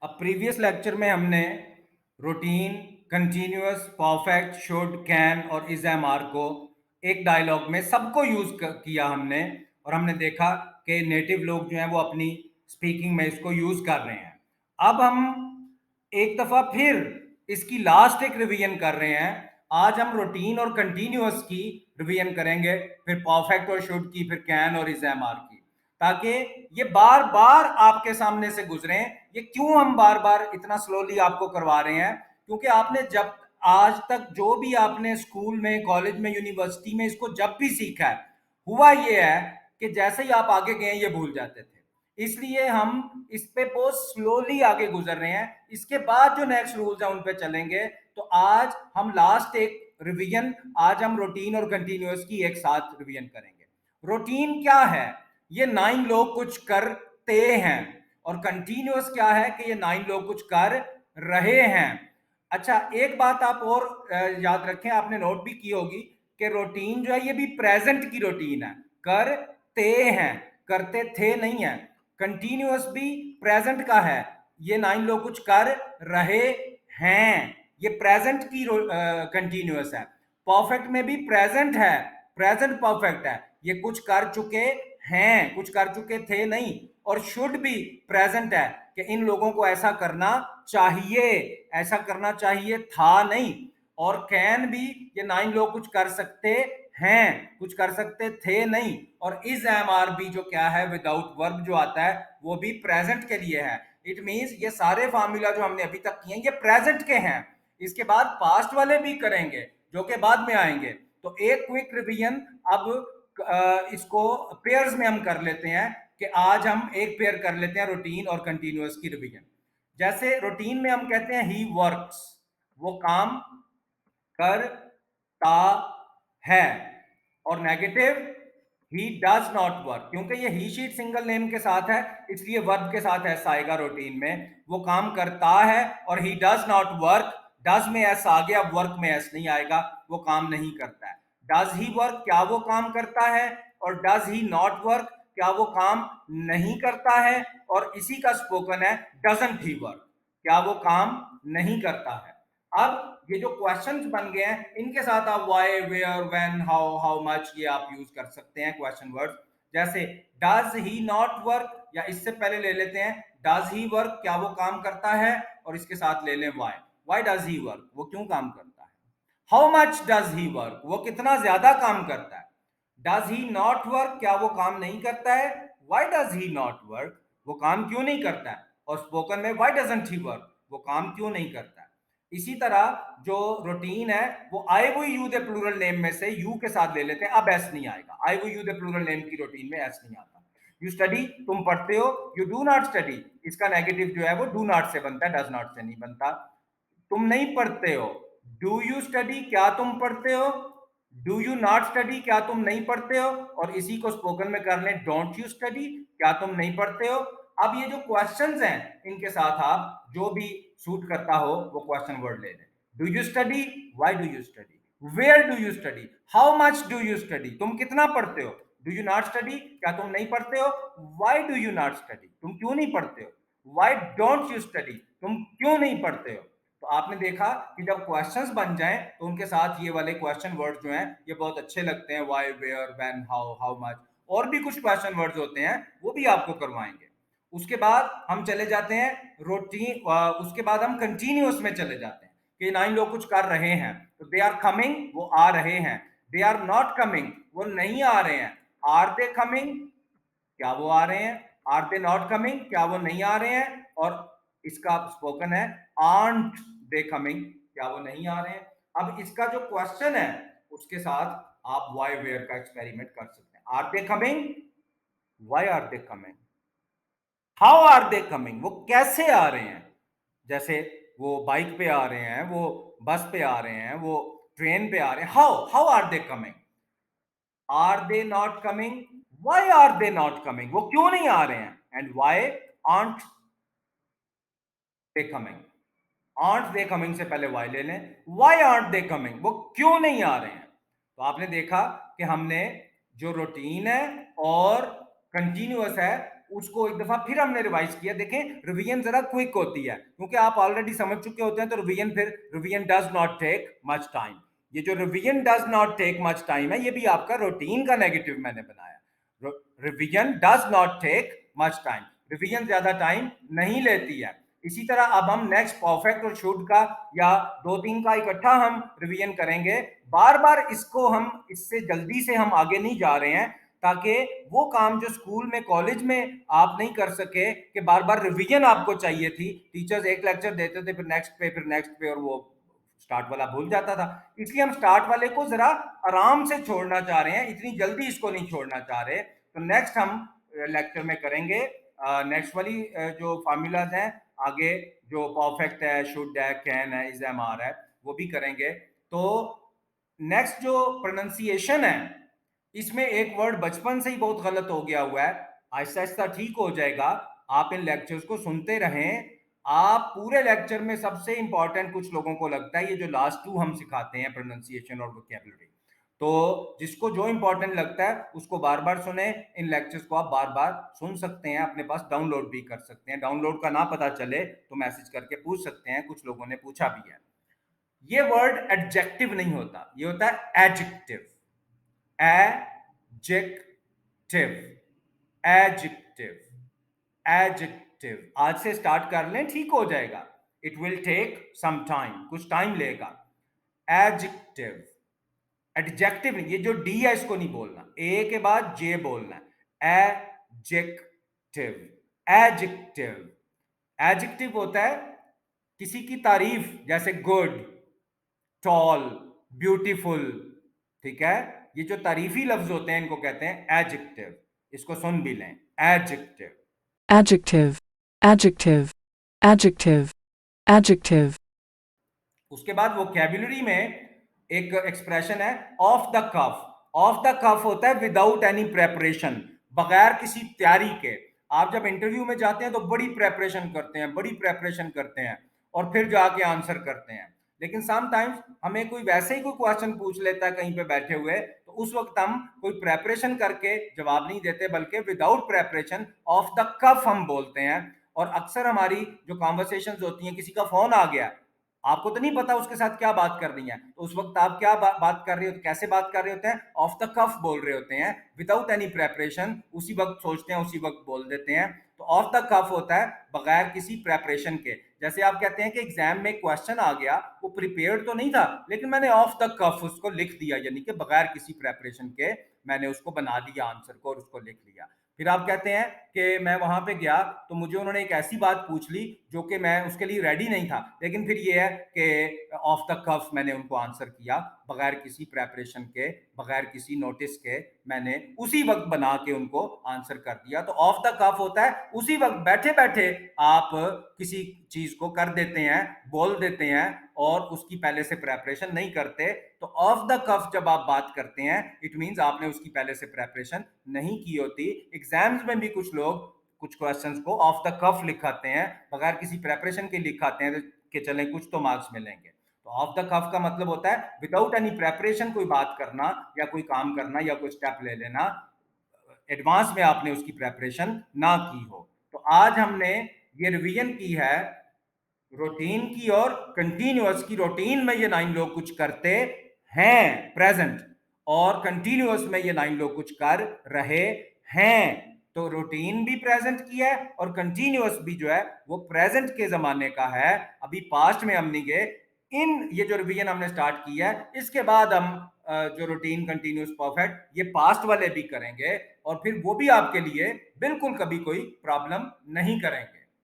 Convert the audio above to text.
अब previous lecture में हमने routine, continuous, perfect, should, can और इज एम आर को एक डायलॉग में सबको किया हमने, और हमने देखा कि नेटिव लोग जो हैं वो अपनी स्पीकिंग में इसको यूज कर रहे हैं। अब हम एक दफा फिर इसकी लास्ट एक रिवीजन कर रहे हैं। आज हम रूटीन और कंटिन्यूअस की रिवीजन करेंगे, फिर परफेक्ट और शुड की, फिर कैन और इज एम आर की, ताकि ये बार बार आपके सामने से गुजरे। ये क्यों हम बार बार इतना स्लोली आपको करवा रहे हैं? क्योंकि आपने जब आज तक जो भी आपने स्कूल में, कॉलेज में, यूनिवर्सिटी में इसको जब भी सीखा है, हुआ ये है कि जैसे ही आप आगे गए ये भूल जाते थे। इसलिए हम इस पे बहुत स्लोली आगे गुजर रहे हैं। इसके बाद जो नेक्स्ट रूल्स हैं उन पे चलेंगे। तो आज हम लास्ट एक रिवीजन, आज हम रूटीन और कंटिन्यूअस की एक साथ रिवीजन करेंगे। रूटीन क्या है? ये 9 लोग कुछ करते हैं, और कंटिन्यूअस क्या है कि ये 9 लोग कुछ कर रहे हैं। अच्छा, एक बात आप और याद रखें, आपने नोट भी की होगी कि रूटीन जो है ये भी प्रेजेंट की रूटीन है। करते हैं, करते थे नहीं है। कंटिन्यूअस भी प्रेजेंट का है, ये 9 लोग कुछ कर रहे हैं, ये प्रेजेंट की कंटिन्यूअस है। परफेक्ट में भी प्रेजेंट है, प्रेजेंट परफेक्ट है, ये कुछ कर चुके हैं, कुछ कर चुके थे नहीं। और शुड भी प्रेजेंट है कि इन लोगों को ऐसा करना चाहिए, ऐसा करना चाहिए था नहीं। और कैन भी, ये 9 लोग कुछ कर सकते हैं, कुछ कर सकते थे नहीं। और इज एम आर भी जो क्या है, विदाउट वर्ब जो आता है, वो भी प्रेजेंट के लिए है। इट मींस ये सारे फार्मूला जो हमने अभी तक किए हैं ये प्रेजेंट के हैं। इसके बाद पास्ट वाले भी करेंगे जो कि बाद में आएंगे। तो एक क्विक रिवीजन अब इसको पेयर्स में हम कर लेते हैं कि आज हम एक पेयर कर लेते हैं रूटीन और कंटिन्यूअस की रिवीजन। जैसे रूटीन में हम कहते हैं ही वर्क्स, वो काम करता है। और negative, he does not work, क्योंकि ये ही शीट सिंगल नेम के साथ है इसलिए वर्ब के साथ एस आएगा रूटीन में। वो काम करता है। और he does not work, does में एस आ गया, वर्क में एस नहीं आएगा, वो काम नहीं करता है। डज ही वर्क, क्या वो काम करता है? और डज ही नॉट वर्क, क्या वो काम नहीं करता है? और इसी का स्पोकन है डजंट ही वर्क, क्या वो काम नहीं करता है। अब ये जो क्वेश्चंस बन गए हैं इनके साथ आप why, where, when, how much ये आप यूज कर सकते हैं क्वेश्चन वर्ड्स। जैसे डज ही नॉट वर्क, या इससे पहले ले लेते हैं डज ही वर्क, क्या वो काम करता है? और इसके साथ ले लें वाई डज ही वर्क, वो क्यों काम करता है? How much does he work, वो कितना ज्यादा काम करता है? डज ही नॉट वर्क, क्या वो काम नहीं करता है? Why does he not work, वो काम क्यों नहीं करता है? और स्पोकन में वाई डजंट ही वर्क, वो काम क्यों नहीं करता है? इसी तरह जो रूटीन है वो आई वो यू दे प्लूरल नेम में से यू के साथ ले लेते हैं, अब एस नहीं आएगा। आई वो यू दे प्लूरल नेम की रूटीन में एस नहीं आता। यू स्टडी, तुम पढ़ते हो। यू डू नॉट स्टडी, इसका नेगेटिव जो है वो डू नॉट से बनता है, डज नॉट से नहीं बनता। तुम नहीं पढ़ते हो। डू यू स्टडी, क्या तुम पढ़ते हो? डू यू नॉट स्टडी, क्या तुम नहीं पढ़ते हो? और इसी को स्पोकन में कर लें डोंट यू स्टडी, क्या तुम नहीं पढ़ते हो? अब ये जो क्वेश्चंस हैं इनके साथ आप जो भी सूट करता हो वो क्वेश्चन वर्ड ले लें। Do you study, why do you study, where do you study, how much do you study, तुम कितना पढ़ते हो? डू यू नॉट स्टडी, क्या तुम नहीं पढ़ते हो? Why do you not study, तुम क्यों नहीं पढ़ते हो? व्हाई डोंट यू स्टडी, तुम क्यों नहीं पढ़ते हो? तो आपने देखा कि जब क्वेश्चंस बन जाएं तो उनके साथ ये वाले क्वेश्चन वर्ड जो हैं ये बहुत अच्छे लगते हैं। Why, where, when, how much, और भी कुछ क्वेश्चन वर्ड्स होते हैं वो भी आपको करवाएंगे। उसके बाद हम चले जाते हैं रूटीन, उसके बाद हम कंटिन्यूअस में चले जाते हैं कि 9 लोग कुछ कर रहे हैं। तो दे आर कमिंग, वो आ रहे हैं। दे आर नॉट कमिंग, वो नहीं आ रहे हैं। आर दे कमिंग, क्या वो आ रहे हैं? आर दे नॉट कमिंग, क्या वो नहीं आ रहे हैं? और इसका स्पोकन है आंट दे कमिंग, क्या वो नहीं आ रहे हैं? अब इसका जो क्वेश्चन है उसके साथ आप वाई वेयर का एक्सपेरिमेंट कर सकते हैं। Are they coming, why are they coming, how are they coming, वो कैसे आ रहे हैं? जैसे वो बाइक पे आ रहे हैं, वो बस पे आ रहे हैं, वो ट्रेन पे आ रहे हैं। How how are they coming? Are they not coming, why are they not coming, वो क्यों नहीं आ रहे हैं? And why aren't they coming, aren't they coming से पहले वाई ले लें। वाई आंट दे कमिंग, वो क्यों नहीं आ रहे हैं? तो आपने देखा कि हमने जो रूटीन है और कंटिन्यूअस है उसको एक दफा फिर हमने रिवाइज किया। देखें रिवीजन जरा क्विक होती है क्योंकि आप ऑलरेडी समझ चुके होते हैं, तो revision does not take much time. ये जो revision does not take much time है, ये भी आपका रूटीन का नेगेटिव मैंने बनाया। Revision does not take much time, revision ज्यादा टाइम नहीं लेती है। इसी तरह अब हम नेक्स्ट परफेक्ट और शुड का या दो तीन का इकट्ठा हम रिवीजन करेंगे। बार बार इसको हम इससे जल्दी से हम आगे नहीं जा रहे हैं, ताकि वो काम जो स्कूल में कॉलेज में आप नहीं कर सके कि बार बार रिवीजन आपको चाहिए थी, टीचर्स एक लेक्चर देते थे फिर नेक्स्ट पे और वो स्टार्ट वाला भूल जाता था। इसलिए हम स्टार्ट वाले को जरा आराम से छोड़ना चाह रहे हैं, इतनी जल्दी इसको नहीं छोड़ना चाह रहे। तो नेक्स्ट हम लेक्चर में करेंगे नेक्स्ट वाली जो फार्मूलाज हैं आगे, जो परफेक्ट है, शुड है, कैन है, इज एम आर है, वो भी करेंगे। तो नेक्स्ट जो प्रोनाउंसिएशन है, इसमें एक वर्ड बचपन से ही बहुत गलत हो गया हुआ है, आहिस्ता आहिस्ता ठीक हो जाएगा। आप इन लेक्चर्स को सुनते रहें। आप पूरे लेक्चर में सबसे इंपॉर्टेंट कुछ लोगों को लगता है ये जो लास्ट टू हम सिखाते हैं, प्रोनाउंसिएशन और वोकैबुलरी, तो जिसको जो इंपॉर्टेंट लगता है उसको बार बार सुने। इन लेक्चर्स को आप बार बार सुन सकते हैं, अपने पास डाउनलोड भी कर सकते हैं। डाउनलोड का ना पता चले तो मैसेज करके पूछ सकते हैं, कुछ लोगों ने पूछा भी है। ये वर्ड एडजेक्टिव नहीं होता, ये होता है एडजेक्टिव। Adjective, adjective, adjective. आज से स्टार्ट कर लें, ठीक हो जाएगा। It will take some time, कुछ टाइम लेगा। एडजेक्टिव, एडजेक्टिव नहीं, ये जो डी है इसको नहीं बोलना, ए के बाद जे बोलना है। Adjective, adjective. एडजेक्टिव होता है किसी की तारीफ, जैसे गुड, टॉल, ब्यूटीफुल, ठीक है। ये जो तारीफी लफ्ज होते हैं इनको कहते हैं एडजेक्टिव। इसको सुन भी लें, adjective, adjective, adjective, adjective, adjective, उसके बाद वोकैबुलरी में एक एक्सप्रेशन है off the cuff. Off the cuff होता है विदाउट एनी प्रेपरेशन, बगैर किसी तैयारी के। आप जब इंटरव्यू में जाते हैं तो बड़ी प्रेपरेशन करते हैं, बड़ी प्रेपरेशन करते हैं और फिर जाके आंसर करते हैं। लेकिन समटाइम्स हमें कोई वैसे ही कोई क्वेश्चन पूछ लेता है कहीं पे बैठे हुए, तो उस वक्त हम कोई प्रेपरेशन करके जवाब नहीं देते, बल्कि विदाउट प्रेपरेशन ऑफ द कफ हम बोलते हैं। और अक्सर हमारी जो कॉन्वर्सेशंस होती हैं, किसी का फोन आ गया, आपको तो नहीं पता उसके साथ क्या बात करनी है, तो उस वक्त आप क्या बात कर रहे हो, कैसे बात कर रहे होते हैं, ऑफ द कफ बोल रहे होते हैं, विदाउट एनी प्रेपरेशन। उसी वक्त सोचते हैं, उसी वक्त बोल देते हैं। तो ऑफ द कफ होता है बगैर किसी प्रेपरेशन के। जैसे आप कहते हैं कि एग्जाम में क्वेश्चन आ गया, वो प्रिपेयर्ड तो नहीं था, लेकिन मैंने ऑफ द कफ उसको लिख दिया, यानी कि बगैर किसी प्रेपरेशन के मैंने उसको बना दिया आंसर को और उसको लिख लिया। फिर आप कहते हैं कि मैं वहां पे गया तो मुझे उन्होंने एक ऐसी बात पूछ ली जो कि मैं उसके लिए रेडी नहीं था, लेकिन फिर ये है कि ऑफ द कफ मैंने उनको आंसर किया, बगैर किसी प्रेपरेशन के, बगैर किसी नोटिस के, मैंने उसी वक्त बना के उनको आंसर कर दिया। तो ऑफ द कफ होता है उसी वक्त बैठे बैठे आप किसी चीज को कर देते हैं, बोल देते हैं और उसकी पहले से प्रेपरेशन नहीं करते। तो ऑफ द कफ जब आप बात करते हैं, इट मींस आपने उसकी पहले से प्रेपरेशन नहीं की होती। एग्जाम्स में भी कुछ लोग कुछ क्वेश्चंस को ऑफ द कफ लिखाते हैं, बगैर किसी प्रेपरेशन के लिखाते हैं कि चलें कुछ तो मार्क्स मिलेंगे। तो ऑफ द कफ का मतलब होता है विदाउट एनी प्रेपरेशन कोई बात करना या कोई काम करना या कोई स्टेप ले लेना, एडवांस में आपने उसकी प्रेपरेशन ना की हो। तो आज हमने ये रिवीजन की है रूटीन की और कंटिन्यूअस की। रूटीन में ये 9 लोग कुछ करते हैं प्रेजेंट, और कंटिन्यूअस में ये 9 लोग कुछ कर रहे हैं। तो रूटीन भी प्रेजेंट की है और कंटिन्यूअस भी जो है वो प्रेजेंट के जमाने का है, अभी पास्ट में हम नहीं गए। इन ये जो रिवीजन हमने स्टार्ट की है, इसके बाद हम जो रूटीन, कंटिन्यूअस, परफेक्ट, ये पास्ट वाले भी करेंगे और फिर वो भी आपके लिए बिल्कुल कभी कोई प्रॉब्लम नहीं करेंगे।